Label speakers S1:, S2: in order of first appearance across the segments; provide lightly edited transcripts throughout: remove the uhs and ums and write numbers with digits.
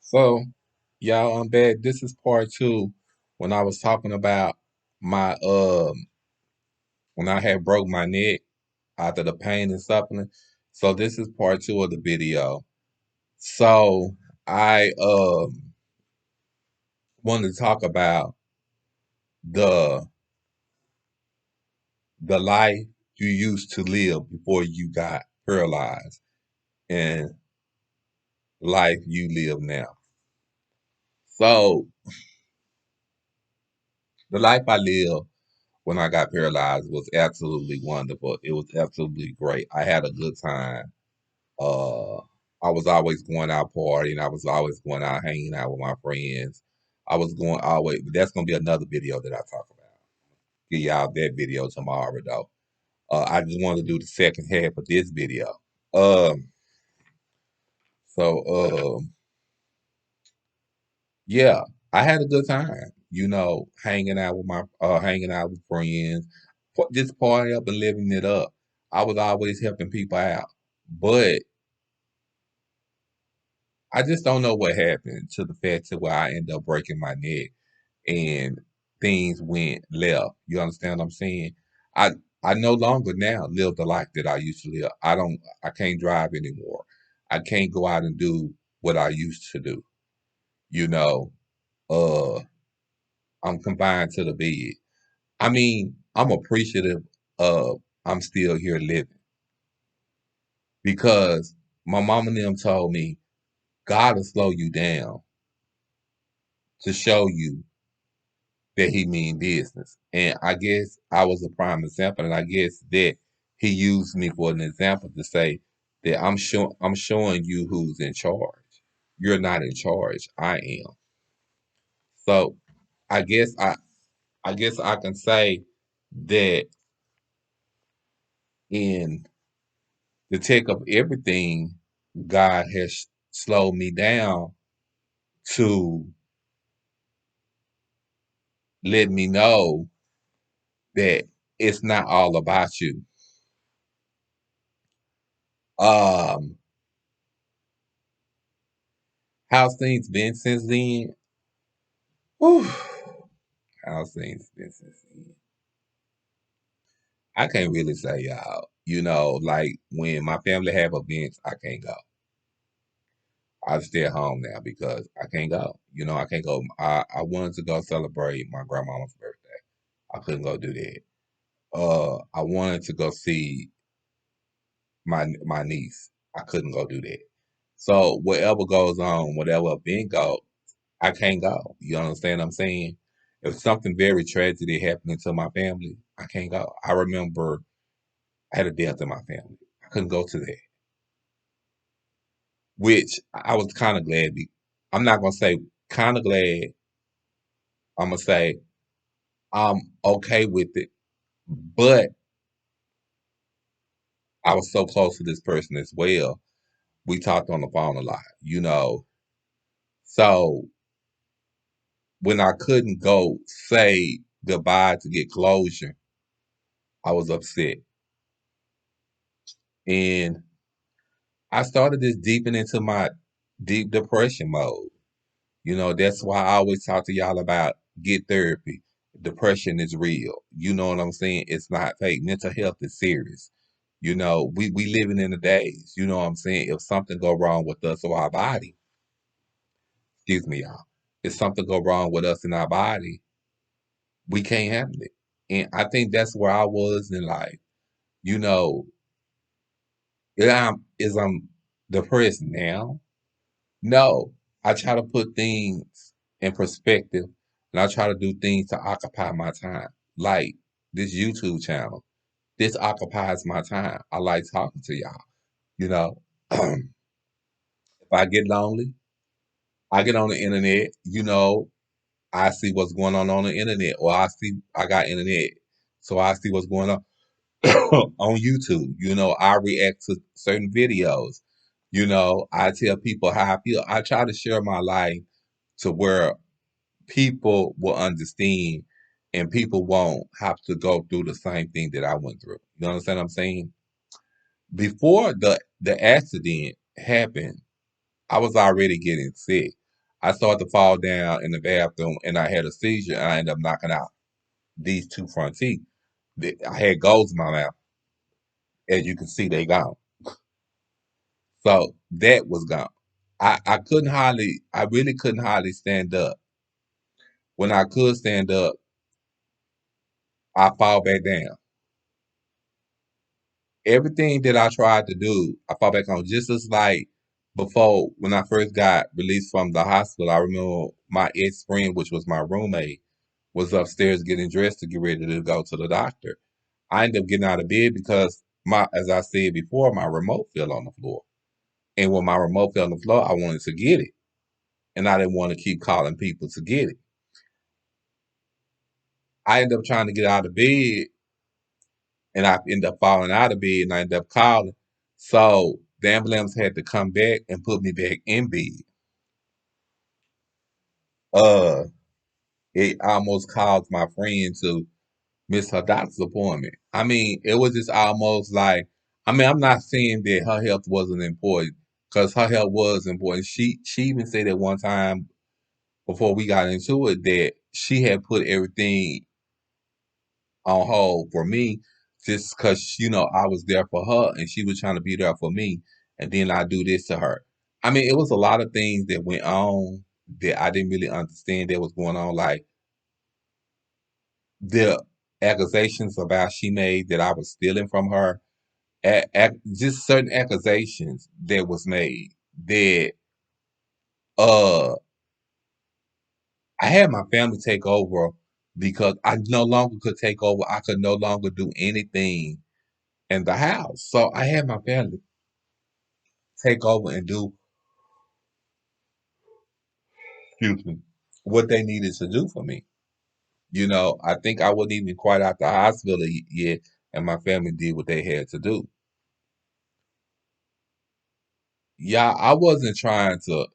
S1: So, y'all, I'm back. This is part two when I was talking about my when I had broke my neck after the pain and suffering. So this is part two of the video. So I wanted to talk about the the life you used to live before you got paralyzed and life you live now. So the life I lived when I got paralyzed was absolutely wonderful. It was absolutely great. I had a good time. Uh, I was always going out partying. I was always going out hanging out with my friends. I was going always. But that's gonna be another video that I talk about. Give y'all that video tomorrow though. I just want to do the second half of this video. Um, so yeah, I had a good time. Hanging out with hanging out with friends, just partying up and living it up. I was always helping people out, but I just don't know what happened to the fact to where I ended up breaking my neck and things went left. You understand what I'm saying? I I no longer now live the life that I used to live. I can't drive anymore. I can't go out and do what I used to do. You know, uh I'm confined to the bed. I mean, I'm appreciative of I'm still here living because my mom and them told me God will slow you down to show you that he mean business. And I guess I was a prime example, and I guess that he used me for an example to say that I'm showing you who's in charge. You're not in charge. I am. So I guess I can say that in the tech of everything, God has slowed me down to let me know that it's not all about you. Um, how's things been since then? Whew. How's things been since then? I can't really say, y'all. Like when my family have events, I can't go. I stay at home now because I can't go. I can't go. I wanted to go celebrate my grandmama's birthday. I couldn't go do that. I wanted to go see my niece. I couldn't go do that. So whatever goes on, whatever event goes, I can't go. You understand what I'm saying? If something very tragedy happening to my family, I can't go. I remember I had a death in my family. I couldn't go to that, which I was kind of glad. I'm not gonna say kind of glad. I'm gonna say I'm okay with it, but I was so close to this person as well. We talked on the phone a lot. So when I couldn't go say goodbye to get closure, I was upset. And I started this deeping into my deep depression mode. That's why I always talk to y'all about get therapy. Depression is real. You know what I'm saying? It's not fake. Mental health is serious. We living in the days. You know what I'm saying? If something go wrong with us or our body, excuse me, y'all. If something go wrong with us in our body, we can't handle it. And I think that's where I was in life. You know, I'm depressed now. No, I try to put things in perspective and I try to do things to occupy my time. Like this YouTube channel. This occupies my time. I like talking to y'all. You know, if I get lonely, I get on the internet, I see what's going on the internet, or I got internet. So I see what's going on on YouTube. I react to certain videos. I tell people how I feel. I try to share my life to where people will understand and people won't have to go through the same thing that I went through. You understand what I'm saying? Before the accident happened, I was already getting sick. I started to fall down in the bathroom and I had a seizure and I ended up knocking out these two front teeth. I had goals in my mouth. As you can see, they gone. So that was gone. I really couldn't hardly stand up. When I could stand up, I fall back down. Everything that I tried to do, I fall back on. Just as like before, when I first got released from the hospital, I remember my ex friend, which was my roommate, was upstairs getting dressed to get ready to go to the doctor. I ended up getting out of bed because as I said before, my remote fell on the floor. And when my remote fell on the floor, I wanted to get it. And I didn't want to keep calling people to get it. I ended up trying to get out of bed and I ended up falling out of bed and I ended up calling. So the ambulance had to come back and put me back in bed. Uh, it almost caused my friend to miss her doctor's appointment. I mean, it was just almost like, I mean, I'm not saying that her health wasn't important because her health was important. She even said at one time before we got into it that she had put everything on hold for me just because I was there for her and she was trying to be there for me, and then I do this to her. I mean, it was a lot of things that went on that I didn't really understand that was going on, like the accusations about she made that I was stealing from her, just certain accusations that was made that uh I had my family take over because I no longer could take over. I could no longer do anything in the house. So I had my family take over and do, excuse me, what they needed to do for me. I think I wasn't even quite out the hospital yet, and my family did what they had to do. Yeah, I wasn't trying to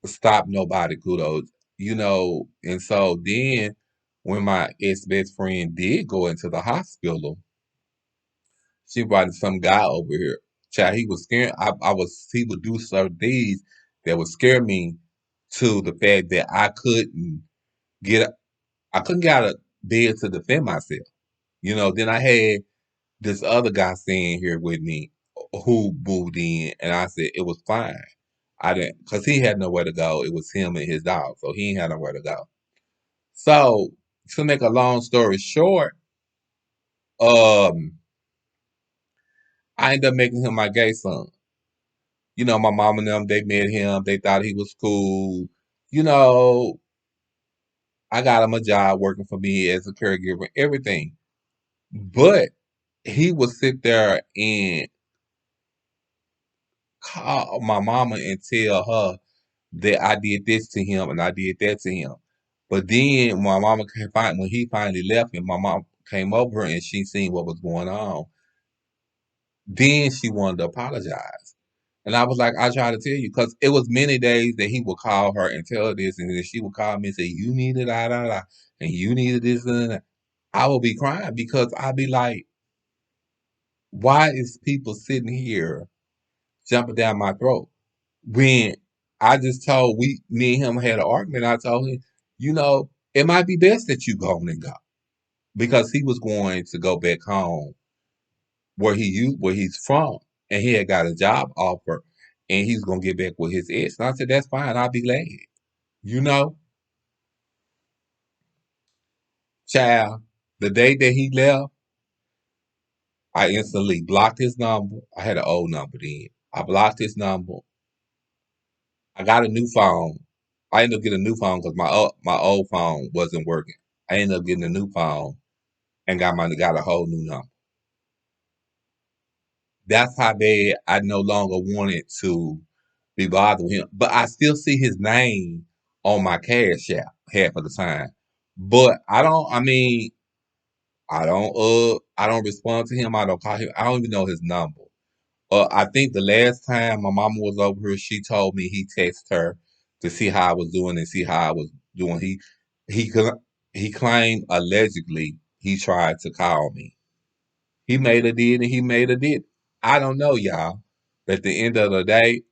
S1: stop nobody, kudos. And so then when my ex best friend did go into the hospital, she brought some guy over here. Child, he was scared. He would do certain things that would scare me to the fact that get, I couldn't get out of bed to defend myself. Then I had this other guy staying here with me who moved in, and I said it was fine. I didn't, because he had nowhere to go. It was him and his dog, so he ain't had nowhere to go. So, to make a long story short, um, I ended up making him my gay son. My mom and them, they met him. They thought he was cool. You know, I got him a job working for me as a caregiver, everything. But he would sit there and call my mama and tell her that I did this to him and I did that to him. But then my mama when he finally left and my mom came over and she seen what was going on, then she wanted to apologize. And I was like, I try to tell you, because it was many days that he would call her and tell her this, and then she would call me and say, you needed da, and you needed this and that. I would be crying because I'd be like, why is people sitting here jumping down my throat? When I just told me and him had an argument, I told him, it might be best that you go on and go. Because he was going to go back home where he's from, and he had got a job offer, and he's gonna get back with his ex. And I said, "That's fine. I'll be glad." You know, child. The day that he left, I instantly blocked his number. I had an old number then. I blocked his number. I got a new phone. I ended up getting a new phone because my old phone wasn't working. I ended up getting a new phone and got a whole new number. That's how bad I no longer wanted to be bothered with him. But I still see his name on my cash app half of the time. But I don't respond to him. I don't call him. I don't even know his number. I think the last time my mama was over here, she told me he texted her to see how I was doing and see how I was doing. He he claimed allegedly he tried to call me. He made a did and he made a did. I don't know, y'all. But at the end of the day,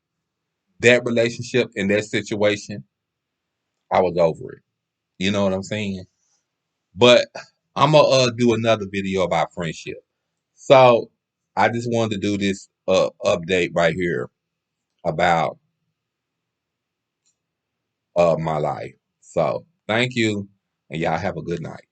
S1: that relationship and that situation, I was over it. You know what I'm saying? But I'm gonna do another video about friendship. So I just wanted to do this update right here about my life. So thank you, and y'all have a good night.